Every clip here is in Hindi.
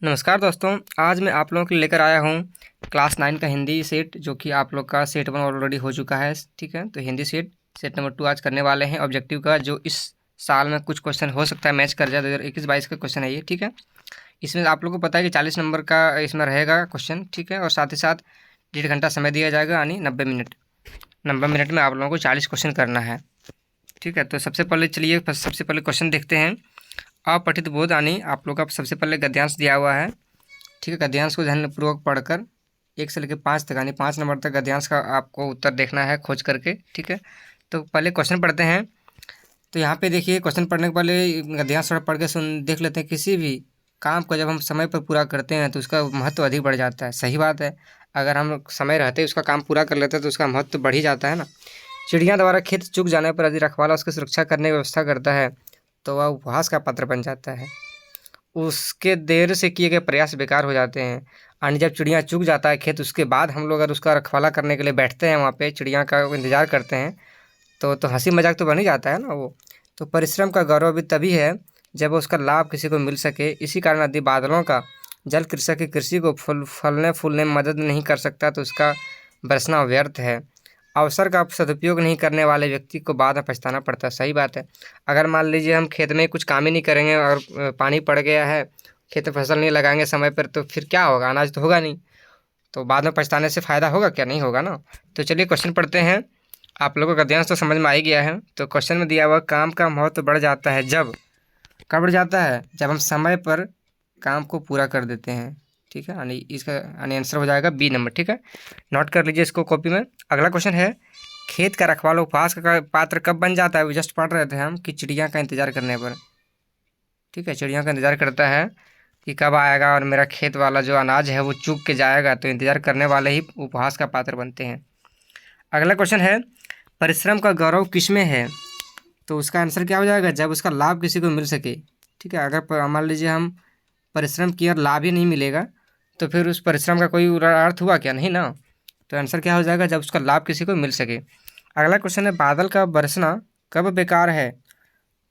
नमस्कार दोस्तों, आज मैं आप लोगों के लिए लेकर आया हूँ क्लास 9 का हिंदी सेट, जो कि आप लोग का सेट 1 ऑलरेडी हो चुका है। ठीक है, तो हिंदी सेट नंबर 2 आज करने वाले हैं ऑब्जेक्टिव का, जो इस साल में कुछ क्वेश्चन हो सकता है मैच कर जाए। 2021-22 का क्वेश्चन है ये। ठीक है, इसमें आप लोग को पता है कि 40 नंबर का इसमें रहेगा क्वेश्चन। ठीक है, और साथ ही साथ 1.5 घंटा समय दिया जाएगा, यानी 90 मिनट में आप लोगों को 40 क्वेश्चन करना है। ठीक है, तो सबसे पहले क्वेश्चन देखते हैं। अपठित बोध, यानी आप लोग का सबसे पहले गद्यांश दिया हुआ है। ठीक है, गद्यांश को ध्यानपूर्वक पढ़कर 1 से लेकर 5 तक, यानी 5 नंबर तक गद्यांश का आपको उत्तर देखना है खोज करके। ठीक है, तो पहले क्वेश्चन पढ़ते हैं। तो यहाँ पे देखिए, क्वेश्चन पढ़ने के पहले गद्यांश थोड़ा पढ़ के देख लेते हैं। किसी भी काम को जब हम समय पर पूरा करते हैं तो उसका महत्व अधिक बढ़ जाता है। सही बात है, अगर हम समय रहते उसका काम पूरा कर लेते हैं तो उसका महत्व बढ़ ही जाता है ना। चिड़िया द्वारा खेत चूक जाने पर यदि रखवाला उसकी सुरक्षा करने की व्यवस्था करता है तो वह उपहास का पात्र बन जाता है। उसके देर से किए गए प्रयास बेकार हो जाते हैं। यानी जब चिड़िया चुग जाता है खेत, उसके बाद हम लोग अगर उसका रखवाला करने के लिए बैठते हैं, वहाँ पे चिड़िया का इंतज़ार करते हैं, तो हंसी मजाक तो बन ही जाता है ना वो। तो परिश्रम का गौरव भी तभी है जब उसका लाभ किसी को मिल सके। इसी कारण यदि बादलों का जल कृषक की कृषि को फलने फूलने में मदद नहीं कर सकता तो उसका बरसना व्यर्थ है। अवसर का सदुपयोग नहीं करने वाले व्यक्ति को बाद में पछताना पड़ता है। सही बात है, अगर मान लीजिए हम खेत में कुछ काम ही नहीं करेंगे और पानी पड़ गया है, खेत में फसल नहीं लगाएंगे समय पर, तो फिर क्या होगा? अनाज तो होगा नहीं, तो बाद में पछताने से फ़ायदा होगा क्या? नहीं होगा ना। तो चलिए क्वेश्चन पढ़ते हैं। आप लोगों का गद्यांश तो समझ में आ ही गया है। तो क्वेश्चन में दिया हुआ काम का महत्व बढ़ जाता है जब, कब बढ़ जाता है? जब हम समय पर काम को पूरा कर देते हैं। ठीक है, यानी इसका आंसर हो जाएगा बी नंबर। ठीक है, नोट कर लीजिए इसको कॉपी में। अगला क्वेश्चन है, खेत का रखवाला उपहास का पात्र कब बन जाता है? वो जस्ट पढ़ रहे थे हम कि चिड़िया का इंतजार करने पर। ठीक है, चिड़िया का इंतजार करता है कि कब आएगा और मेरा खेत वाला जो अनाज है वो चूक के जाएगा, तो इंतजार करने वाले ही उपहास का पात्र बनते हैं। अगला क्वेश्चन है, परिश्रम का गौरव किस में है? तो उसका आंसर क्या हो जाएगा? जब उसका लाभ किसी को मिल सके। ठीक है, अगर मान लीजिए हम परिश्रम किए और लाभ ही नहीं मिलेगा तो फिर उस परिश्रम का कोई अर्थ हुआ क्या? नहीं ना। तो आंसर क्या हो जाएगा? जब उसका लाभ किसी को मिल सके। अगला क्वेश्चन है, बादल का बरसना कब बेकार है?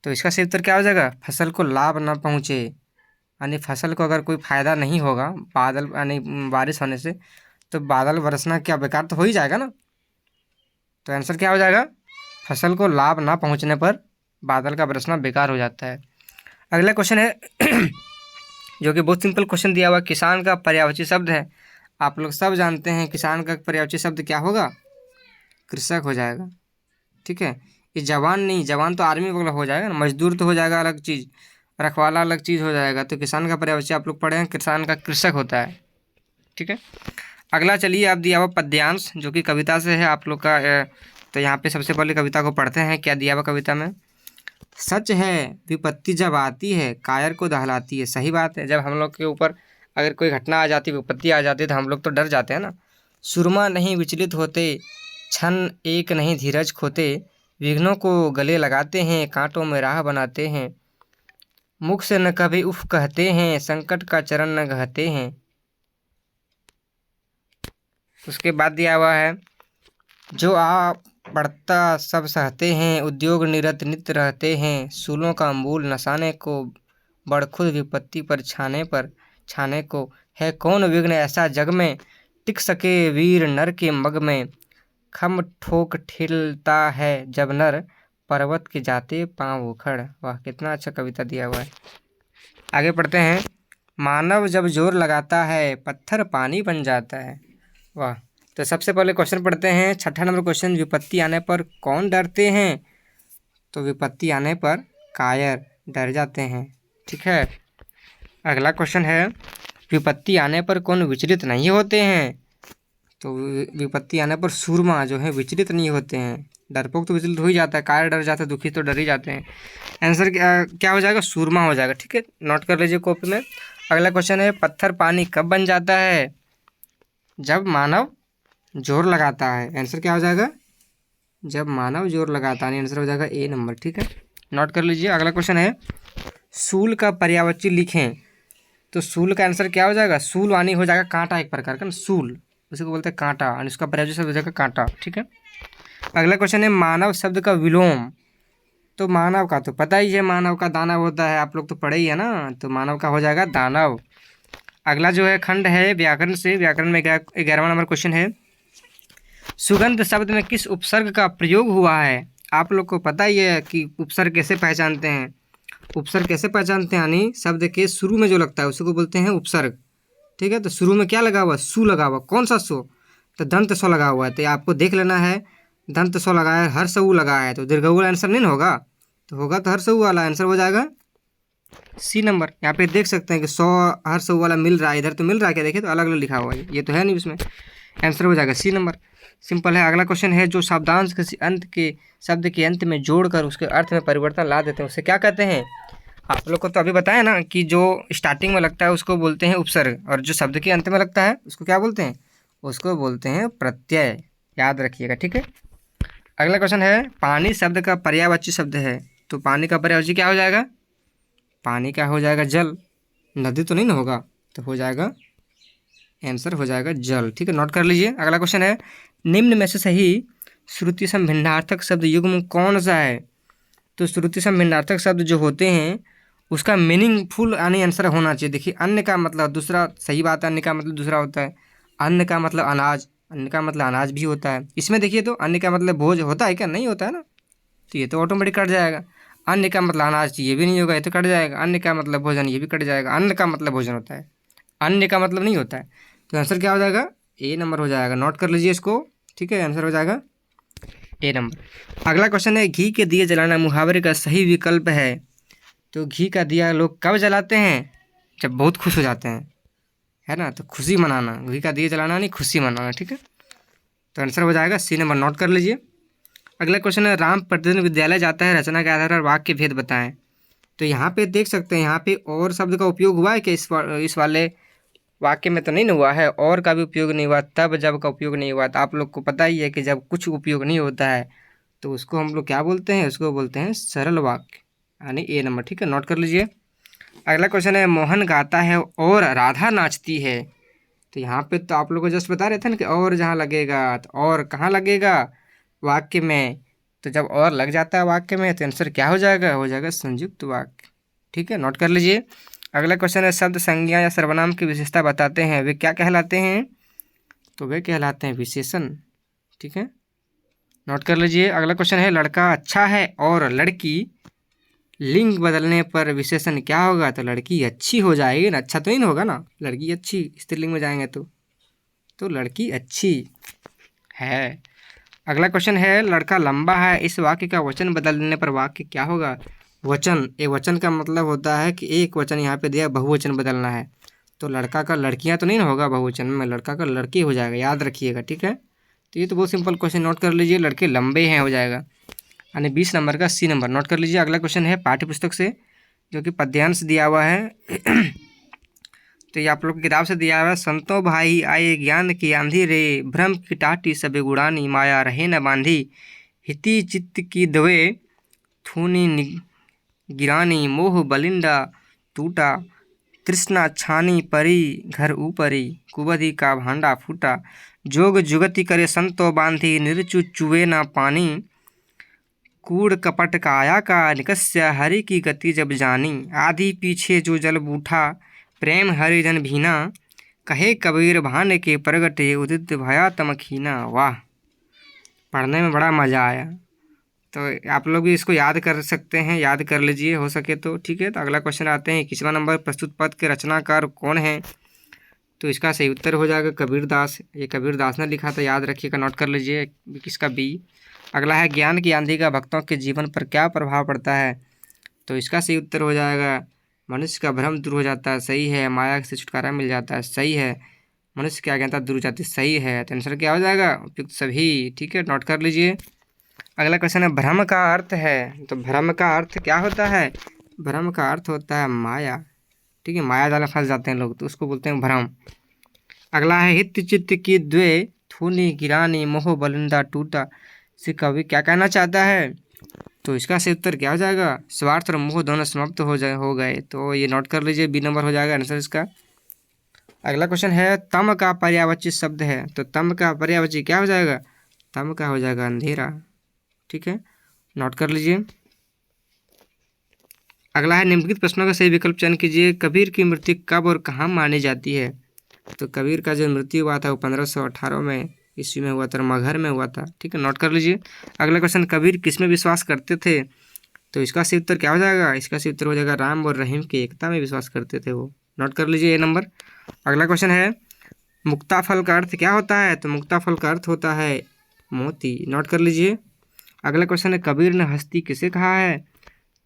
तो इसका सही उत्तर क्या हो जाएगा? फसल को लाभ ना पहुँचे, यानी फसल को अगर कोई फ़ायदा नहीं होगा बादल यानी बारिश होने से, तो बादल बरसना क्या बेकार तो हो ही जाएगा ना। तो आंसर क्या हो जाएगा? फसल को लाभ ना पहुँचने पर बादल का बरसना बेकार हो जाता है। अगला क्वेश्चन है जो कि बहुत सिंपल क्वेश्चन दिया हुआ, किसान का पर्यायवाची शब्द है। आप लोग सब जानते हैं किसान का पर्यायवाची शब्द क्या होगा? कृषक हो जाएगा। ठीक है, ये जवान नहीं, जवान तो आर्मी वगैरह हो जाएगा ना, मजदूर तो हो जाएगा अलग चीज़, रखवाला अलग चीज़ हो जाएगा। तो किसान का पर्यायवाची आप लोग पढ़े हैं, किसान का कृषक होता है। ठीक है, अगला चलिए, आप दिया हुआ पद्यांश जो कि कविता से है आप लोग का। तो यहाँ पे सबसे पहले कविता को पढ़ते हैं। क्या दिया हुआ कविता में? सच है विपत्ति जब आती है कायर को दहलाती है। सही बात है, जब हम लोग के ऊपर अगर कोई घटना आ जाती, विपत्ति आ जाती है, तो हम लोग तो डर जाते हैं ना। सुरमा नहीं विचलित होते, क्षण एक नहीं धीरज खोते, विघ्नों को गले लगाते हैं, कांटों में राह बनाते हैं, मुख से न कभी उफ कहते हैं, संकट का चरण न गहते हैं। उसके बाद दिया हुआ है, जो आ पढ़ता सब सहते हैं, उद्योग निरत नित रहते हैं, सूलों का मूल नसाने को बड़ खुद विपत्ति पर छाने को, है कौन विघ्न ऐसा जग में, टिक सके वीर नर के मग में, खम ठोक ठिलता है जब नर, पर्वत के जाते पांव उखड़। वाह, कितना अच्छा कविता दिया हुआ है। आगे पढ़ते हैं, मानव जब जोर लगाता है पत्थर पानी बन जाता है। वाह, तो सबसे पहले क्वेश्चन पढ़ते हैं। 6ठा नंबर क्वेश्चन, विपत्ति आने पर कौन डरते हैं? तो विपत्ति आने पर कायर डर जाते हैं। ठीक है, अगला क्वेश्चन है, विपत्ति आने पर कौन विचलित नहीं होते हैं? तो विपत्ति आने पर सूरमा जो है विचलित नहीं होते हैं। डरपोक तो विचलित हो ही जाता है, कायर डर जाता है, दुखी तो डर ही जाते हैं। आंसर क्या हो जाएगा? सूरमा हो जाएगा। ठीक है, नोट कर लीजिए कॉपी में। अगला क्वेश्चन है, पत्थर पानी कब बन जाता है? जब मानव जोर लगाता है। आंसर क्या हो जाएगा? जब मानव जोर लगाता है। आंसर हो जाएगा ए नंबर। ठीक है, नोट कर लीजिए। अगला क्वेश्चन है, सूल का पर्यायवाची लिखें। तो सूल का आंसर क्या हो जाएगा? सूल वानी हो जाएगा कांटा, एक प्रकार का ना, सूल उसी को बोलते हैं कांटा, और इसका पर्यायवाची शब्द हो जाएगा कांटा। ठीक है, अगला क्वेश्चन है, मानव शब्द का विलोम। तो मानव का तो पता ही है, मानव का दानव होता है, आप लोग तो पढ़े ही है ना। तो मानव का हो जाएगा दानव। अगला जो है खंड है व्याकरण से। व्याकरण में 11वां नंबर क्वेश्चन है, सुगंध शब्द में किस उपसर्ग का प्रयोग हुआ है? आप लोग को पता ही है कि उपसर्ग कैसे पहचानते हैं। उपसर्ग कैसे पहचानते हैं, यानी शब्द के शुरू में जो लगता है उसी को बोलते हैं उपसर्ग। ठीक है, तो शुरू में क्या लगा हुआ, सु लगा हुआ। कौन सा सु? तो दंत सौ लगा हुआ है, तो आपको देख लेना है। दंत सौ लगाया है, हर सऊ लगा है, तो दीर्घ वाला आंसर नहीं ना होगा, तो होगा तो हर सऊ वाला आंसर हो जाएगा सी नंबर। यहाँ पे देख सकते हैं कि 100 हर सऊ वाला मिल रहा है, इधर तो मिल रहा है क्या, देखिए तो अलग अलग लिखा हुआ है, ये तो है नहीं उसमें, आंसर हो जाएगा सी नंबर। सिंपल है। अगला क्वेश्चन है, जो शब्दांश किसी अंत के शब्द के अंत में जोड़कर उसके अर्थ में परिवर्तन ला देते हैं उसे क्या कहते हैं? आप लोग को तो अभी बताया ना कि जो स्टार्टिंग में लगता है उसको बोलते हैं उपसर्ग, और जो शब्द के अंत में लगता है उसको क्या बोलते हैं? उसको बोलते हैं प्रत्यय। याद रखिएगा, ठीक है। अगला क्वेश्चन है, पानी शब्द का पर्यायवाची शब्द है, तो पानी का पर्यायवाची क्या हो जाएगा? पानी का हो जाएगा जल। नदी तो नहीं ना होगा, तो हो जाएगा आंसर हो जाएगा जल। ठीक है, नोट कर लीजिए। अगला क्वेश्चन है, निम्न में से सही श्रुति सम भिन्नार्थक शब्द युग्म कौन सा है? तो श्रुति सम भिन्नार्थक शब्द जो होते हैं उसका मीनिंगफुल यानी आंसर होना चाहिए। देखिए, अन्न का मतलब दूसरा, सही बात है, अन्न का मतलब दूसरा होता है। अन्न का मतलब अनाज, अन्न का मतलब अनाज भी होता है। इसमें देखिए तो अन्न का मतलब भोज होता है क्या? नहीं होता है ना, तो ये तो ऑटोमेटिक कट जाएगा। अन्न का मतलब अनाज, ये भी नहीं होगा, ये तो कट जाएगा। अन्न का मतलब भोजन, ये भी कट जाएगा। अन्न का मतलब भोजन होता है, अन्न का मतलब नहीं होता है, तो आंसर क्या हो जाएगा? ए नंबर हो जाएगा। नोट कर लीजिए इसको, ठीक है, आंसर हो जाएगा ए नंबर। अगला क्वेश्चन है, घी के दिए जलाना मुहावरे का सही विकल्प है। तो घी का दिया लोग कब जलाते हैं? जब बहुत खुश हो जाते हैं, है ना, तो खुशी मनाना। घी का दिया जलाना नहीं, खुशी मनाना। ठीक है, तो आंसर हो जाएगा सी नंबर। नोट कर लीजिए। अगला क्वेश्चन है, राम प्रतिदिन विद्यालय जाता है, रचना के आधार पर वाक्य भेद बताएं। तो यहाँ पे देख सकते हैं, यहाँ पे और शब्द का उपयोग हुआ है कि इस वाले वाक्य में तो नहीं ना हुआ है, और का भी उपयोग नहीं हुआ, तब जब का उपयोग नहीं हुआ। तो आप लोग को पता ही है कि जब कुछ उपयोग नहीं होता है तो उसको हम लोग क्या बोलते हैं? उसको बोलते हैं सरल वाक्य, यानी ए नंबर। ठीक है, नोट कर लीजिए। अगला क्वेश्चन है, मोहन गाता है और राधा नाचती है। तो यहाँ पे तो आप लोग को जस्ट बता रहे थे ना कि और जहाँ लगेगा, तो और कहाँ लगेगा? वाक्य में। तो जब और लग जाता है वाक्य में तो आंसर क्या हो जाएगा? हो जाएगा संयुक्त वाक्य। ठीक है, नोट कर लीजिए। अगला क्वेश्चन है, शब्द संज्ञा या सर्वनाम की विशेषता बताते हैं, वे क्या कहलाते हैं? तो वे कहलाते हैं विशेषण। ठीक है, नोट कर लीजिए। अगला क्वेश्चन है, लड़का अच्छा है और लड़की, लिंग बदलने पर विशेषण क्या होगा? तो लड़की अच्छी हो जाएगी ना, अच्छा तो नहीं होगा ना, लड़की अच्छी स्त्रीलिंग में जाएंगे तो लड़की अच्छी है। अगला क्वेश्चन है, लड़का लंबा है, इस वाक्य का वचन बदल देने पर वाक्य क्या होगा? वचन, एक वचन का मतलब होता है कि एक वचन यहाँ पे दिया, बहुवचन बदलना है, तो लड़का का लड़कियाँ तो नहीं ना होगा बहुवचन में, लड़का का लड़की हो जाएगा। याद रखिएगा, ठीक है। तो ये तो बहुत सिंपल क्वेश्चन, नोट कर लीजिए। लड़के लंबे हैं हो जाएगा, यानी 20 नंबर का सी नंबर। नोट कर लीजिए। अगला क्वेश्चन है पाठ्य पुस्तक से, जो कि पद्यांश दिया हुआ है तो ये आप लोग की किताब से दिया हुआ है। संतो भाई आए ज्ञान की आंधी रे, भ्रम की टाटी सबे गुड़ानी, माया रहे न बांधी, हिति चित्त की दवे थूनी गिरानी, मोह बलिंडा टूटा, तृष्णा छानी परी घर ऊपरी, कुबधि का भांडा फूटा, जोग जुगति करे संतो बांधी, निर्चु चुए ना पानी, कूड़ कपट काया का निकस्य, हरि की गति जब जानी, आधी पीछे जो जल बूठा, प्रेम हरिजन भीना, कहे कबीर भान के प्रगटे, उदित भया तमखीना। वाह, पढ़ने में बड़ा मज़ा आया। तो आप लोग भी इसको याद कर सकते हैं, याद कर लीजिए हो सके तो। ठीक है, तो अगला क्वेश्चन आते हैं, 21वां नंबर, प्रस्तुत पद के रचनाकार कौन है? तो इसका सही उत्तर हो जाएगा कबीरदास। ये कबीरदास ने लिखा था, याद रखिएगा, नोट कर लीजिए किसका बी। अगला है, ज्ञान की आंधी का भक्तों के जीवन पर क्या प्रभाव पड़ता है? तो इसका सही उत्तर हो जाएगा, मनुष्य का भ्रम दूर हो जाता है, सही है। माया से छुटकारा मिल जाता है, सही है। मनुष्य की अज्ञानता दूर हो जाती है, सही है। तो आंसर क्या हो जाएगा? उपयुक्त सभी। ठीक है, नोट कर लीजिए। अगला क्वेश्चन है, भ्रम का अर्थ है। तो भ्रम का अर्थ क्या होता है? भ्रम का अर्थ होता है माया। ठीक है, माया जाल में फंस जाते हैं लोग, तो उसको बोलते हैं भ्रम। अगला है, हित चित्त की द्वे थूनी गिरानी, मोह बलिंदा टूटा, से कवि क्या कहना चाहता है? तो इसका सही उत्तर क्या हो जाएगा? स्वार्थ और मोह दोनों समाप्त हो गए। तो ये नोट कर लीजिए, बी नंबर हो जाएगा आंसर इसका। अगला क्वेश्चन है, तम का पर्यायवाची शब्द है। तो तम का पर्यायवाची क्या हो जाएगा? तम का हो जाएगा अंधेरा। ठीक है, नोट कर लीजिए। अगला है निम्नलिखित प्रश्नों का सही विकल्प चयन कीजिए। कबीर की मृत्यु कब और कहाँ मानी जाती है? तो कबीर का जो मृत्यु हुआ था वो 1518 में ईस्वी में हुआ था, मगहर में हुआ था। ठीक है, नोट कर लीजिए। अगला क्वेश्चन, कबीर किस में विश्वास करते थे? तो इसका सही उत्तर क्या हो जाएगा? इसका सही उत्तर हो जाएगा राम और रहीम की एकता में विश्वास करते थे वो। नोट कर लीजिए ये नंबर। अगला क्वेश्चन है, मुक्ता फल का अर्थ क्या होता है? तो मुक्ता फल का अर्थ होता है मोती। नोट कर लीजिए। अगला क्वेश्चन है, कबीर ने हस्ती किसे कहा है?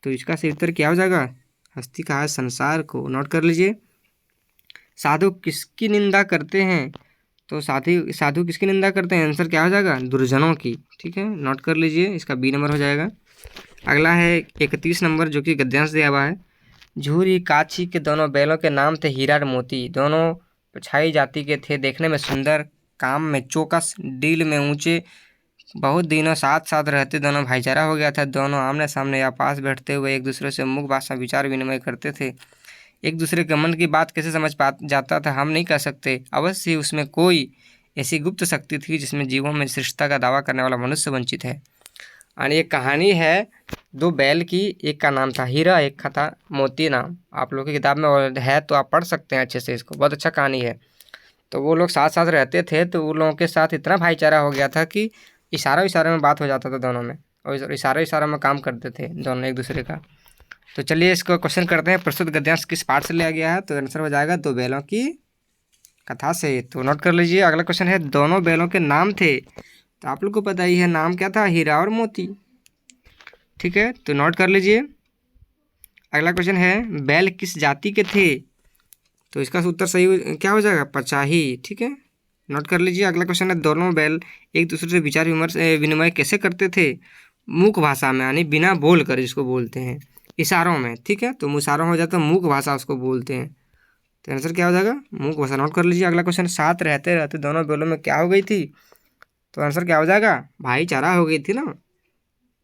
तो इसका सही उत्तर क्या हो जाएगा? हस्ती कहा है संसार को। नोट कर लीजिए। साधु किसकी निंदा करते हैं? तो साधु किसकी निंदा करते हैं? आंसर क्या हो जाएगा? दुर्जनों की। ठीक है, नोट कर लीजिए, इसका बी नंबर हो जाएगा। अगला है 31 नंबर, जो कि गद्यांश दिया हुआ है। झूरी काछी के दोनों बैलों के नाम थे हीरा और मोती। दोनों पछाई जाति के थे, देखने में सुंदर, काम में चौकस, डील में ऊंचे। बहुत दिनों साथ साथ रहते दोनों भाईचारा हो गया था। दोनों आमने सामने या पास बैठते हुए एक दूसरे से मुख भाषा विचार विनिमय करते थे। एक दूसरे के मन की बात कैसे समझ पा जाता था हम नहीं कह सकते। अवश्य ही उसमें कोई ऐसी गुप्त शक्ति थी जिसमें जीवों में श्रेष्ठता का दावा करने वाला मनुष्य वंचित है। और ये कहानी है दो बैल की, एक का नाम था हीरा, एक का था मोती नाम। आप लोगों की किताब में है तो आप पढ़ सकते हैं अच्छे से इसको, बहुत अच्छा कहानी है। तो वो लोग साथ साथ रहते थे, तो उन लोगों के साथ इतना भाईचारा हो गया था कि इशारे में बात हो जाता था दोनों में, और इशारे में काम करते थे दोनों एक दूसरे का। तो चलिए इसको क्वेश्चन करते हैं, प्रस्तुत गद्यांश किस पाठ से लिया गया है? तो आंसर हो जाएगा दो बैलों की कथा से। तो नोट कर लीजिए। अगला क्वेश्चन है, दोनों बैलों के नाम थे। तो आप लोग को पता ही है नाम क्या था? हीरा और मोती। ठीक है, तो नोट कर लीजिए। अगला क्वेश्चन है, बैल किस जाति के थे? तो इसका उत्तर सही क्या हो जाएगा? पचाही। ठीक है, नोट कर लीजिए। अगला क्वेश्चन है, दोनों बैल एक दूसरे से विचार विनिमय कैसे करते थे? मुख भाषा में, यानी बिना बोल कर, जिसको बोलते हैं इशारों में। ठीक है, तो इशारों हो जाता है मुख भाषा, उसको बोलते हैं। तो आंसर क्या हो जाएगा? मुख भाषा। नोट कर लीजिए। अगला क्वेश्चन, साथ रहते रहते दोनों बैलों में क्या हो गई थी? तो आंसर क्या हो जाएगा? भाईचारा हो गई थी ना।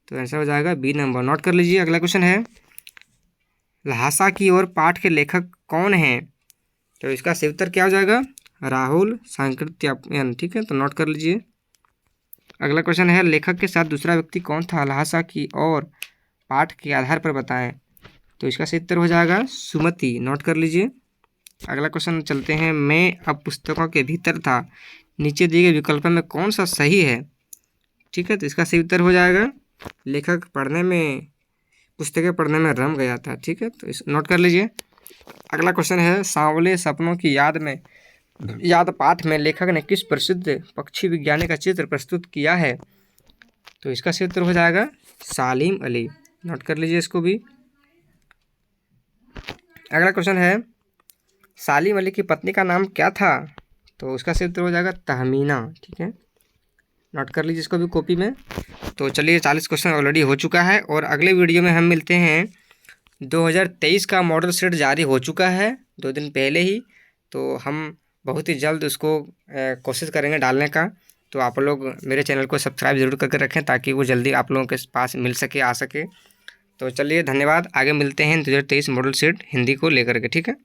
तो आंसर हो जाएगा बी नंबर। नोट कर लीजिए। अगला क्वेश्चन है, ल्हासा की ओर पाठ के लेखक कौन हैं? तो इसका सही उत्तर क्या हो जाएगा? राहुल सांकृत्यायन। ठीक है, तो नोट कर लीजिए। अगला क्वेश्चन है, लेखक के साथ दूसरा व्यक्ति कौन था? ल्हासा की और पाठ के आधार पर बताएं। तो इसका सही उत्तर हो जाएगा सुमति। नोट कर लीजिए। अगला क्वेश्चन चलते हैं, मैं अब पुस्तकों के भीतर था, नीचे दिए गए विकल्पों में कौन सा सही है? ठीक है, तो इसका सही उत्तर हो जाएगा लेखक पुस्तकें पढ़ने में रम गया था। ठीक है, तो इस नोट कर लीजिए। अगला क्वेश्चन है, सांवले सपनों की याद पाठ में लेखक ने किस प्रसिद्ध पक्षी विज्ञानी का चित्र प्रस्तुत किया है? तो इसका सही उत्तर हो जाएगा सालिम अली। नोट कर लीजिए इसको भी। अगला क्वेश्चन है, सालिम अली की पत्नी का नाम क्या था? तो उसका सही उत्तर हो जाएगा तहमीना। ठीक है, नोट कर लीजिए इसको भी कॉपी में। तो चलिए 40 क्वेश्चन ऑलरेडी हो चुका है, और अगले वीडियो में हम मिलते हैं। 2023 का मॉडल सेट जारी हो चुका है 2 दिन पहले ही, तो हम बहुत ही जल्द उसको कोशिश करेंगे डालने का। तो आप लोग मेरे चैनल को सब्सक्राइब जरूर करके रखें, ताकि वो जल्दी आप लोगों के पास मिल सके, आ सके। तो चलिए धन्यवाद, आगे मिलते हैं 2023 मॉडल सेट हिंदी को लेकर के। ठीक है।